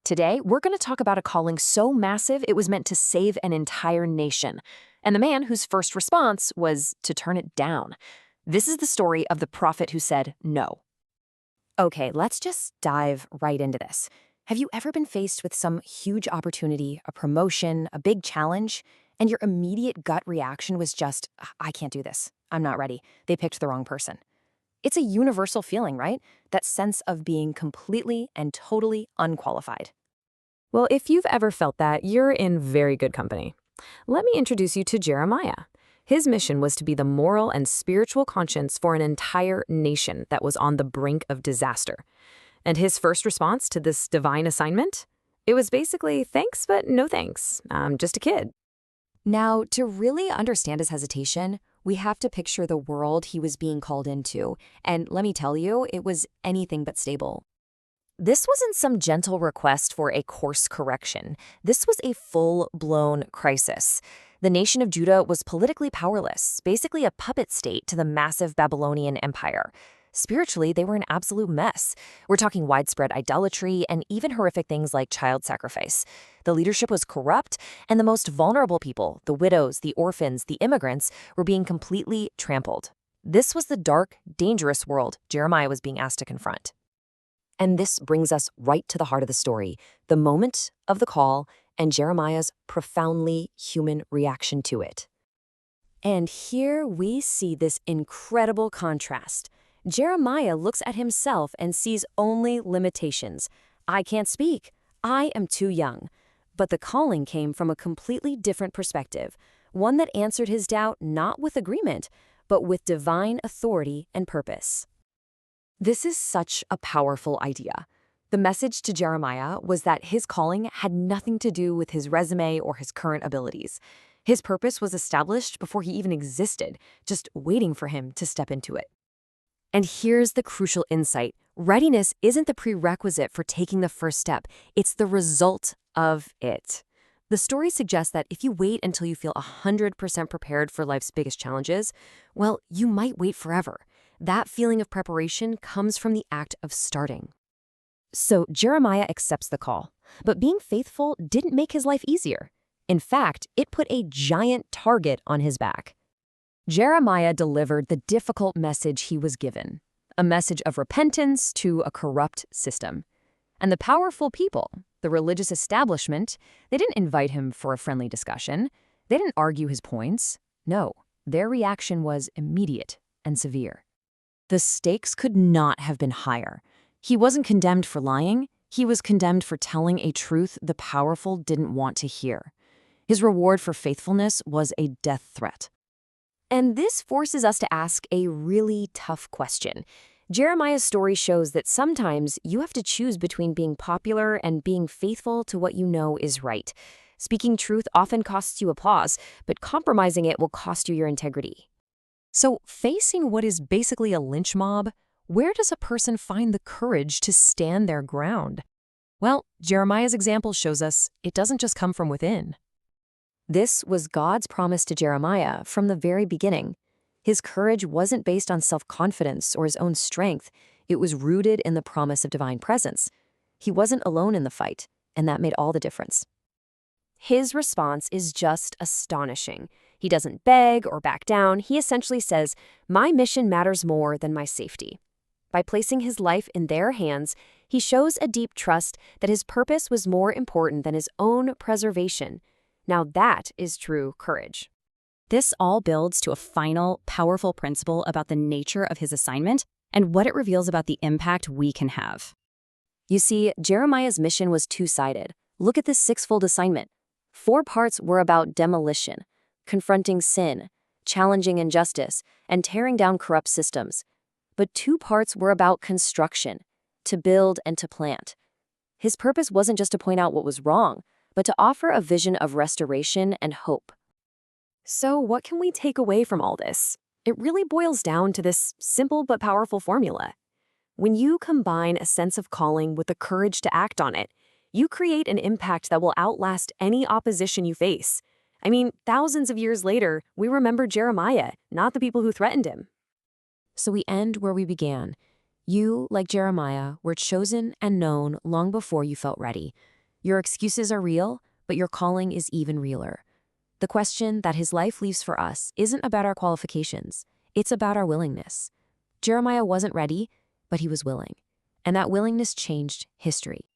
Today, we're going to talk about a calling so massive it was meant to save an entire nation, and the man whose first response was to turn it down. This is the story of the prophet who said no. Okay, let's just dive right into this. Have you ever been faced with some huge opportunity, a promotion, a big challenge, and your immediate gut reaction was just, I can't do this. I'm not ready. They picked the wrong person. It's a universal feeling, right? That sense of being completely and totally unqualified. Well, if you've ever felt that, you're in very good company. Let me introduce you to Jeremiah. His mission was to be the moral and spiritual conscience for an entire nation that was on the brink of disaster. And his first response to this divine assignment? It was basically, thanks, but no thanks. I'm just a kid. Now, to really understand his hesitation, we have to picture the world he was being called into. And let me tell you, it was anything but stable. This wasn't some gentle request for a course correction. This was a full-blown crisis. The nation of Judah was politically powerless, basically a puppet state to the massive Babylonian Empire. Spiritually, they were an absolute mess. We're talking widespread idolatry and even horrific things like child sacrifice. The leadership was corrupt, and the most vulnerable people, the widows, the orphans, the immigrants, were being completely trampled. This was the dark, dangerous world Jeremiah was being asked to confront. And this brings us right to the heart of the story, the moment of the call and Jeremiah's profoundly human reaction to it. And here we see this incredible contrast. Jeremiah looks at himself and sees only limitations. I can't speak. I am too young. But the calling came from a completely different perspective, one that answered his doubt not with agreement, but with divine authority and purpose. This is such a powerful idea. The message to Jeremiah was that his calling had nothing to do with his resume or his current abilities. His purpose was established before he even existed, just waiting for him to step into it. And here's the crucial insight. Readiness isn't the prerequisite for taking the first step. It's the result of it. The story suggests that if you wait until you feel 100% prepared for life's biggest challenges, well, you might wait forever. That feeling of preparation comes from the act of starting. So Jeremiah accepts the call, but being faithful didn't make his life easier. In fact, it put a giant target on his back. Jeremiah delivered the difficult message he was given, a message of repentance to a corrupt system. And the powerful people, the religious establishment, they didn't invite him for a friendly discussion. They didn't argue his points. No, their reaction was immediate and severe. The stakes could not have been higher. He wasn't condemned for lying. He was condemned for telling a truth the powerful didn't want to hear. His reward for faithfulness was a death threat. And this forces us to ask a really tough question. Jeremiah's story shows that sometimes you have to choose between being popular and being faithful to what you know is right. Speaking truth often costs you applause, but compromising it will cost you your integrity. So, facing what is basically a lynch mob, where does a person find the courage to stand their ground? Well, Jeremiah's example shows us it doesn't just come from within. This was God's promise to Jeremiah from the very beginning. His courage wasn't based on self-confidence or his own strength. It was rooted in the promise of divine presence. He wasn't alone in the fight, and that made all the difference. His response is just astonishing. He doesn't beg or back down. He essentially says, my mission matters more than my safety. By placing his life in their hands, he shows a deep trust that his purpose was more important than his own preservation. Now that is true courage. This all builds to a final, powerful principle about the nature of his assignment and what it reveals about the impact we can have. You see, Jeremiah's mission was two-sided. Look at this six-fold assignment. 4 parts were about demolition, confronting sin, challenging injustice, and tearing down corrupt systems. But 2 parts were about construction, to build and to plant. His purpose wasn't just to point out what was wrong, but to offer a vision of restoration and hope. So what can we take away from all this? It really boils down to this simple but powerful formula. When you combine a sense of calling with the courage to act on it, you create an impact that will outlast any opposition you face. I mean, thousands of years later, we remember Jeremiah, not the people who threatened him. So we end where we began. You, like Jeremiah, were chosen and known long before you felt ready. Your excuses are real, but your calling is even realer. The question that his life leaves for us isn't about our qualifications. It's about our willingness. Jeremiah wasn't ready, but he was willing. And that willingness changed history.